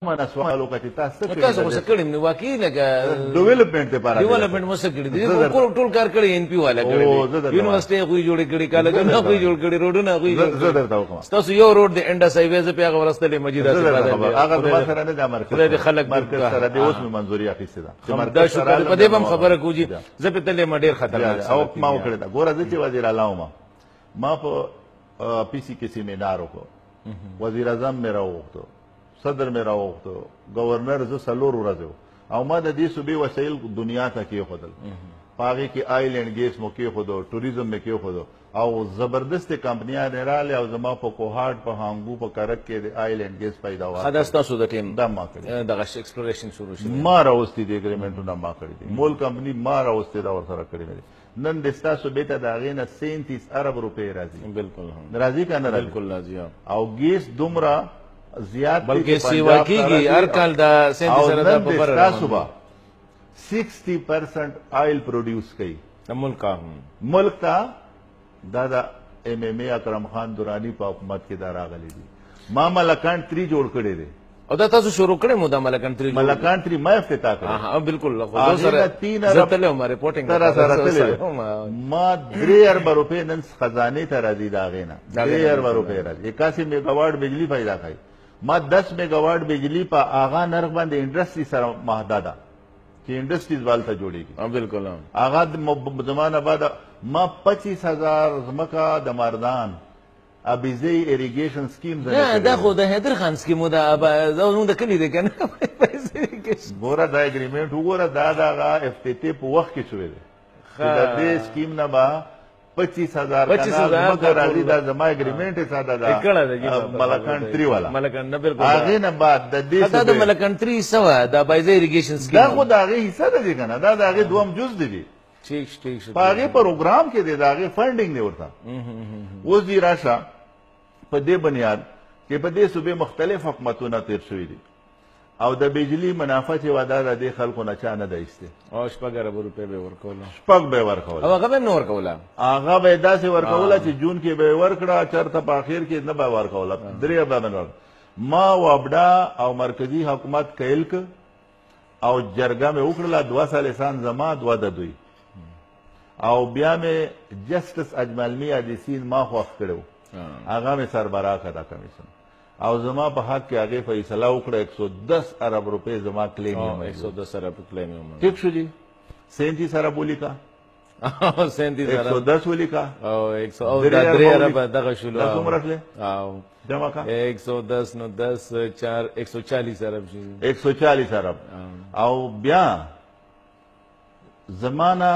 mana سوالو کچې تاسو تاسو څه کړی نو واقعي لګا ډیولپمنٹ لپاره ډیولپمنٹ مو څه کړی دي ټول کار کړی ان پی والا کړی یونیورسيټي خو جوړ کړی کالجونه خو جوړ کړی روډونه خو جوړ کړی تاسو یو روډ د انډس هایوی ز په هغه ورستلې مجیده سره هغه ما سره نه د مرکز خلک مرکز سره د اوس منځوري اخیسته ده چې مرکز شکر په دې هم خبره کوجی زه په تلې ما ډیر خطرناک او ما وکړه دا ګوره چې وزیر اعلی ما په پی سی کې سیمینار وکړ وزیر اعظم مې راوغوښتو صدر مې راوغوښتو گورنر زه څلور ورځې او ما د دې صوبې وسایل دنیا ته کېښودل په هغې کې آیل اینډ ګیس مو کېښودو ټوریزم مې کېښودو او زبردستې کمپنیانې راغلې او زما په کوهاټ په هانګو په کرک کې د آیل اینډ ګیس پیداوار دا ستاسو د ټیم دا ما کړی دغه ایکسپلوریشن شروع شي ما راوستي دي اګریمنټونه ما کړی دي مول کمپنی ما راوستي دا ورسره کړی دی نن د ستاسو بیته د هغې نه 37 ارب روپۍ راځي بالکل راځي که نه بالکل راځي او ګیس دومره زیات بلکې سیوا کیږي هر کال د 37 ارب په پر تاسو به 60% آئل پروډیوس کوي ملک ته دا د ایم ایم ای اکرم خان درانی په حکومت کې دا راغلی دي ما ملکان 3 جوړ کړی دی او دا تاسو شروع کړی مو دا ملکان 3 ما افتتاح کړی ها بالکل خو سره 3 ارب ما ریپورټینګ ما 3 ارب روپے نن خزانه ته راځي دا غینا 3 ارب روپے راځي 81 میگاواټ بجلی پیدا کوي ما 10 میگاواټ بجلی په آغا نرخ باندې انډستری سره مهدا ده چې انډستریز والته جوړیږي بالکل آغا زمانه بعد ما 25000 زمکا د مردان ابيزي اریګیشن سکیم دا خو د حیدر خان سکیم دا نو د کلی دی کنه ګوره دا اګریمنټ وګوره دا دغه افتتاح په وخت کې شوی دی د دې سکیم نه به 25000 راځي دا زما اګریمنټ یې ساده ده ملکان 3 والا ملکان نه بالکل هغې نه بعد د دې دا د ملکان 3 سوا د ابيزي اریګیشن سکیم دا خو د هغې حصه ده دی کنه دا د هغې دوم جز دی ٹھیک په هغې پروګرام کې دی د هغې فنډینګ دی ورته اوس دې راشه په دې بنیاد چې په دې صوبې مختلف حکومتونه تیر شوي دي او د بجلی منافع چې وعده د دې خلکو نه چا نه ده ایستې او 6 ارب روپۍ به ورکوله 6 به ورکوله او هغه به نه ورکوله هغه به داسې ورکوله چې جون کې به ورکړه چېرته په اخر کې نه به ورکوله 3 ارب به نه ما وابډا او مرکزي حکومت کیل او جرګه مې وکړله 2 سال سان زما 2 د دوی او بیا مې جسټس اجمل میا د سین ما خوښ کړو هغه مې سربراہ کړه کمیشن او زما په حق کې هغې فیصله وکړه 110 ارب روپۍ زما کلیم 110 ارب کلیم ٹھیک شو جی 37 ارب ولیکا 110 ولیکا او 103 ارب دغه شولو څومره کړل او جمع کا 110 نو 10 4 140 ارب شي 140 ارب او بیا زمانہ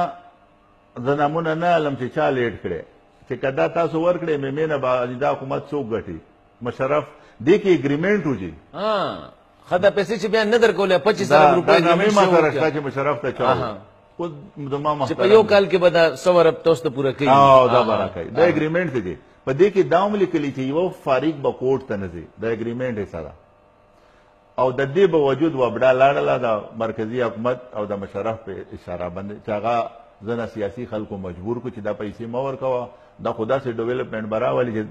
زنامونه نه علم چې چا لیټ کړي چې کدا تاسو ورکړې مې مینه به دا حکومت څوک ګټي مشرف دې کې اګریمنټ وځي خدا پیسې چې بیا نه درکولې 25000 روپۍ نامې ما سره شته چې مشرف ته چاو خو زما چې په یو کال کې به دا 100 ارب تاسو ته پوره کوي او دا برا کوي دا اګریمنټ دی په دې کې دا هم لیکلي چې یو فارغ به کوټ ته نه ځي دا اګریمنټ یې سره او د دې باوجود وبډا لاړله د مرکزی حکومت او د مشرف په اشاره باندې چې هغه ځنه سیاسي خلکو مجبور کو چې دا پیسې مه ورکوه دا خو داسې ډیولپمنټ به راولي چې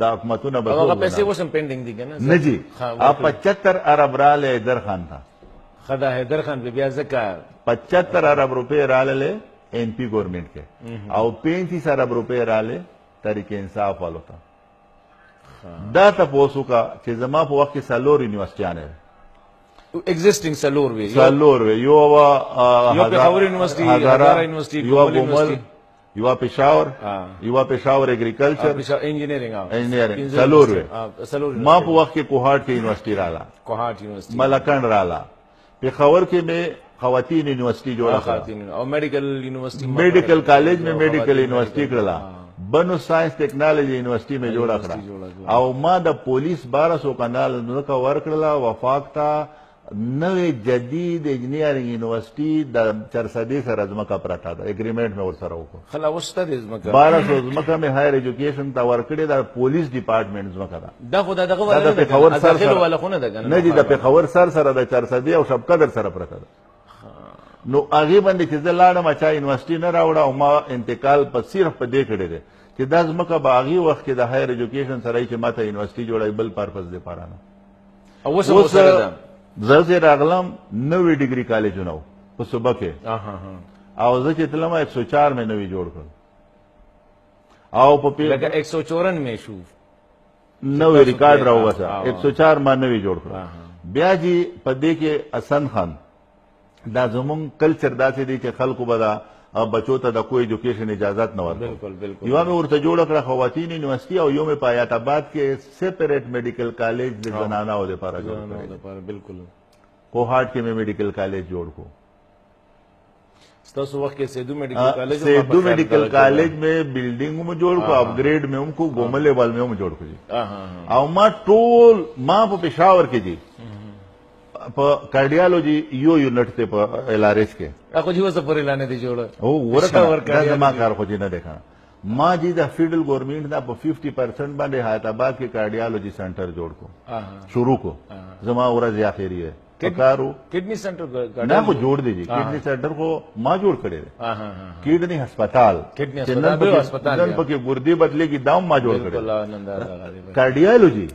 دا حکومتونه به هغه پیسې اوس هم پینډینګ دي که نه نه جي 75 ارب راغلی حیدر خان ته ښه دا حیدر خان به بیا ځکه 75 ارب روپۍ راغلی این پی ګورنمنټ کې او 35 ارب روپۍ راغلی تحریک انصاف والو ته دا تپوس وکړه چې زما په وخت کې 4 یونیورسټیانې existing salur we yo Peshawar University Hazara University yo Peshawar agriculture engineering salur ما په وخت کې کوهاټ کې یونیورسيټي رااله کوهاټ یونیورسيټي ملکان رااله پېښور کې مې خواتین یونیورسيټي جوړه کړه او میډیکل یونیورسيټي میډیکل کالج میں میډیکل یونیورسيټي کړله بنو ساينس ټیکنالوژي یونیورسيټي میں جوړه کړه او ما د پولیس 1200 کنال نو کا ورکړله وفاق ته نوې جدید انجینیرینګ یونیورسيټي د چرسدي سره ځمکه پراته ده اګریمنټ مې ورسره وکړ خلا وسته د ځمکه 1200 ځمکه مې هایر ایجوکیشن ته ورکړې د پولیس ډپارټمنټ ځمکه ده دا خو دغه ولا داخله ولا خونه ده نه دي د پېښور سره د چرسدي او شبقدر سره پراته ده نو هغې باندې چې زه لاړم چا یونیورسيټي نه راوړه او ما انتقال په صرف په دې کړی دی چې دا ځمکه به هغې وخت کې د هایر ایجوکیشن سره چې ما ته یونیورسيټي جوړوي بل پرپز دپاره نه اوس زه چې راغلم 90 ډیګري کالجونه وو په صوبه کې او زه چې تلم 104 مې نوي جوړ کړل او په لکه 154 میں شو نوې ریکارډ راوځه 104 ما نوې جوړ کړ بیا جی په دې کې حسن خان دا زمون کلچر داسې دی چې خلکو به دا بچو ته د کوئی ایجوکیشن اجازت نه ورکړي بالکل بالکل یو مې ورته جوړ کړه خواتین یونیورسيټي او یو مې په حیات آباد کې سیپریټ میډیکل کالج د زنانو لپاره جوړ کړی بالکل کوهاټ کې مې میډیکل کالج جوړ کو ستاسو وخت کې سیدو میډیکل کالج سیدو میډیکل کالج میں بلډینګ مو جوړ کو اپګریډ مې هم کو ګومل لیول مې هم جوړ کو او ما ټول ما په پېښور کې دي په کارډیالوجي یو یونټ ته په ایل آر ایس کې اخو جی وسه پورې لانه دي جوړ او ورکه ما کار خو نه ده ما جی د فیډرل ګورنمنت دا په 50% باندې حیات آباد کې کارډیالوجي سنټر جوړ کو شروع کو زما ورځ اخیری ہے کارو کڈنی سینٹر نه خو جوړ دی کډنی سینټر خو ما جوړ کړی دی کډنی هسپتال نن پکې ګردی بدلېږي دام ما جوړ کړی کارډیالوجي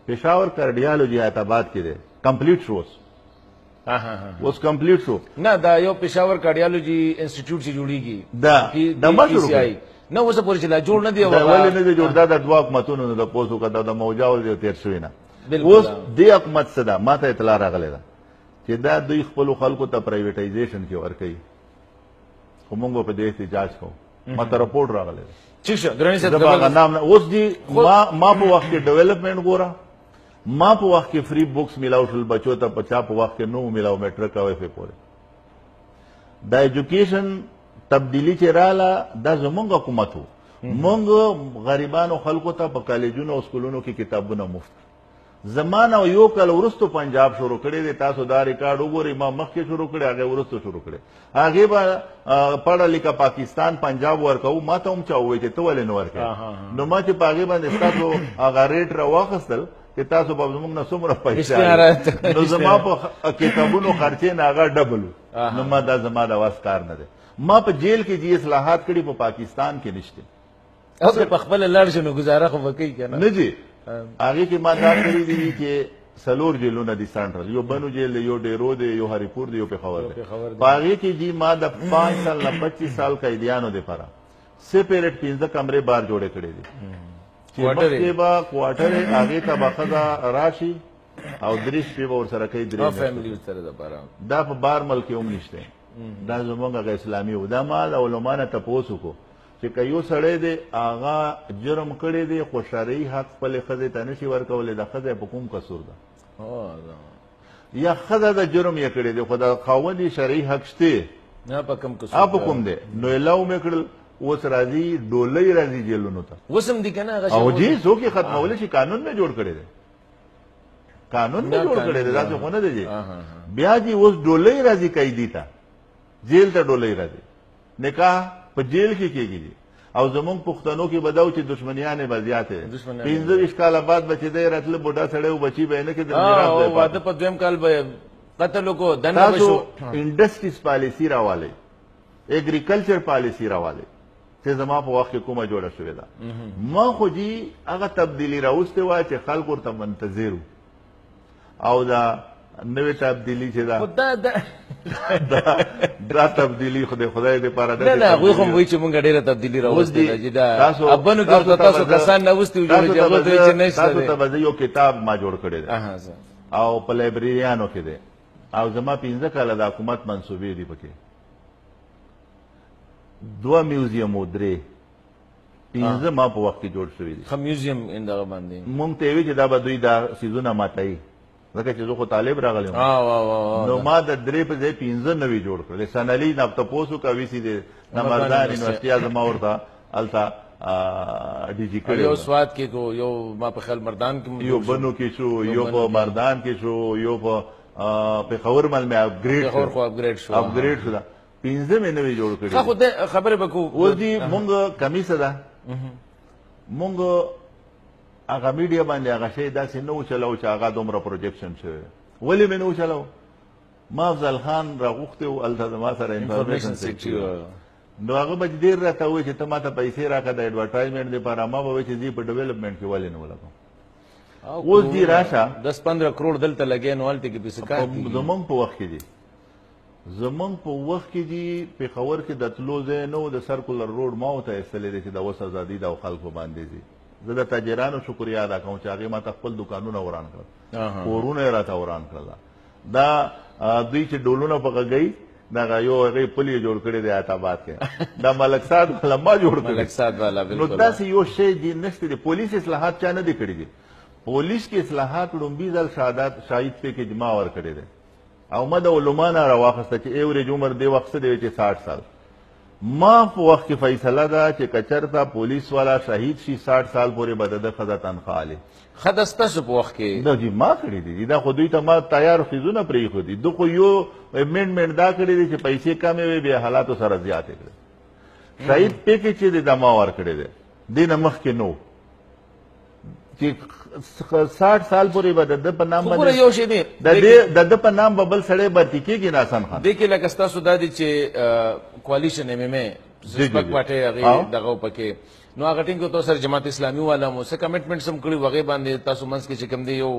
پېښور کارډیالوجي حیات آباد کې دی کمپلیټ شوز اوس کمپلیټ شو نه دا یو پېښور کارډیالوجي انسټیټیوټ چې جوړیږي دا ما شروع کړی نه اوس پورې چې لا جوړ نه دی ولې نه دی جوړ دا د دوه حکومتونو د پوسو کده د موجاول دی تیر شوی نه اوس دې حکومت صدا ما ته اطلاع راغله ده چې دا دوی خپل خلکو ته پرایویټایزیشن کې ورکړي خو موږ په دې احتجاج کوو ما ته رپورټ راغله ٹھیک شه درنی صاحب دا نام اوس دی ما په وخت کې ډیولپمنٹ ګورا ما په وخت کې فری بوکس ملاو شول بچو ته په چا په وخت کې نو ملاو میټرک او اف پورې دا ایجوکیشن تبدیلی چې رااله دا زمونږ حکومت وو مونږ غریبانو خلکو ته په کالجونو او سکولونو کې کتابونه مفت زمانه یو کال ورستو پنجاب شروع کړی دی تاسو دا ریکارډ وګورئ ما مخکې شروع کړی هغه ورستو شروع کړی هغه به پړه لیکه پاکستان پنجاب ورکو ما ته هم چا وایي چې ته ولې نه ورکې نو ما چې په هغې باندې ستاسو هغه ریټ راواخیستل چې تاسو به زموږ نه څومره پیسې نو زما په کتابونو خرچې نه هغه ډبل نو ما دا زما د واس کار نه دی ما په جیل کې جی اصلاحات کړي په پاکستان کې نشته اوس په خپل لړ شنو گزاره خو وکي کنه نه جی هغه کې ما دا کړی دي چې سلور جیلونه دي سنټرل یو بنو جیل یو ډیرو دی یو هریپور دی یو پیښور دی هغه کې جی ما د 5 سال نه 25 سال قیدیانو لپاره سیپریټ 15 کمرې بار جوړې کړې دي چې مخکې به کوارټر هغه ته بخدا راشي او دریش په ور سره کوي درې فیملی سره د بارا دا په بار ملک هم نشته دا زمونږ اسلامي و دا مال علماء نه تاسو کو چې کيو سړی دی هغه جرم کړی دی خو شرعي حق خپل خزه ته نشي ورکولې د خزه په کوم قصور ده یا خزه د جرم یې کړی دی خو د خاوندي شرعي حق شته نه په کوم قصور په کوم دی نو لاو مې کړل اوس راځي ډولۍ راځي جیلونو ته وسم دي کنه هغه او جی څوک یې ختمول شي قانون نه جوړ کړی دی قانون نه جوړ کړی دی دا څه خونه دی بیا جی اوس ډولۍ راځي قیدی ته جیل ته ډولۍ راځي نکاح په جیل کې کېږي او زمونږ پښتنو کې بداو چې دشمنیانې به زیاتې 15 کاله بعد بچی دی راتله بوډا سړی او بچی به نه کې د میراث دی واده په دویم کال به قتل کو دنه بشو انډسټریز پالیسی راواله ایګریکلچر پالیسی راواله چې زما په وخت کې کومه جوړه شوې ده ما خو جی هغه تبدیلی راوسته وای چې خلک ورته منتظر او دا نوې تبدیلی چې دا تبدیلی خدای دې پاره نه نه غوي خو وایي چې مونږ ډیره تبدیلی راوستي چې دا ابنو کې تاسو کسان نه وستي جوړ چې هغه دوی چې نشته تاسو ته یو کتاب ما جوړ کړی دی او په لایبرریانو کې دی او زما 15 کاله د حکومت منسوبې دي پکې 2 میوزیم او 3 15 ما په وخت کې جوړ شوی دي خو میوزیم اندغه باندې مونږ ته وی چې دا به دوی دا سيزونه ماتای ځکه چې زه خو طالب راغلی نو ما د 3 په ځای 15 نوي جوړ کړل سنالي نه تاسو کوي سي د نمردان یونیورسيټي اعظم ورته التا ډي جی کړو یو سواد کې کو یو ما په خل مردان کې یو بنو کې شو یو په مردان کې شو یو په خور مل مې اپګریډ شو 15 مې نوي جوړ کړل خو خبره بکو اوس دي مونږ کمی صدا مونږ هغه میډیا باندې هغه شی داسې نو چلاو چې هغه دومره پروجیکشن شوی ولې مې نو چلاو ما افضل خان راغوښته او التزام سره انفارمیشن سیکټ نو هغه به ډیر راته وایي چې ته ماته پیسې راکړه د ایډورټایزمنټ لپاره ما به وایي چې زه په ډیولپمنټ کې ولې نه ولګم اوس دی راشه 10-15 کروڑ دلته لګي نو هلته کې پیسې کار کیږي. زمونږ په وخت کې دي زمونږ په وخت کې دي پېښور کې د تلو ځای نه و د سرکولر روډ ما ورته ایستلی دی چې د اوس ازادي ده او خلکو باندې ځي. زه د تاجرانو شکریا ادا کوم چې هغې ما ته خپل دوکانونه وران کړل کورونه یې راته وران کړل. دا دوی چې ډولونه په غږوي دغه یو هغې پل یې جوړ کړی دی آتاباد کې دا ملک صاد والا ما جوړ کړی. نو داسې یو شی دي نشته دی. پولیس اصلاحات چا نه دي کړي دي. پولیس کې اصلاحات لومبي ځل شاهید پیکې جما ورکړی دی او ما د علما نه راواخیسته چې ایوریج عمر دې وخت څه دی چې 60 سال. ما په وخت کې فیصله ده چې که چېرته پولیس والا شهید شي 60 سال پورې به د ده ښځه تنخواه اخلي. ښه ده ستاسو په وخت کې نه جي ما کړي دي دا خو دوی ته ما تیار فیزونه پرېښودي. ده خو یو امینډمنټ دا کړی دی چې پیسې کمې وي بیا حالاتو سره زیاتې کړي. شهید پیکې چې دی دا ما ورکړی دی دې نه مخکې نو چې 60 سال پورې به د ده په نام باندې یو شی دی د ده په نام به بل سړی برتي کېږي ناسن خان. دې کې لکه ستاسو دا دی چې کوalition MMA سپک پارټۍ هغې دغه پکې نو هغه ټینګ تو سره جماعت اسلامي والا مو څه کمټمنټس هم کړي وغې باندې تاسو منځ کې چې کوم دی یو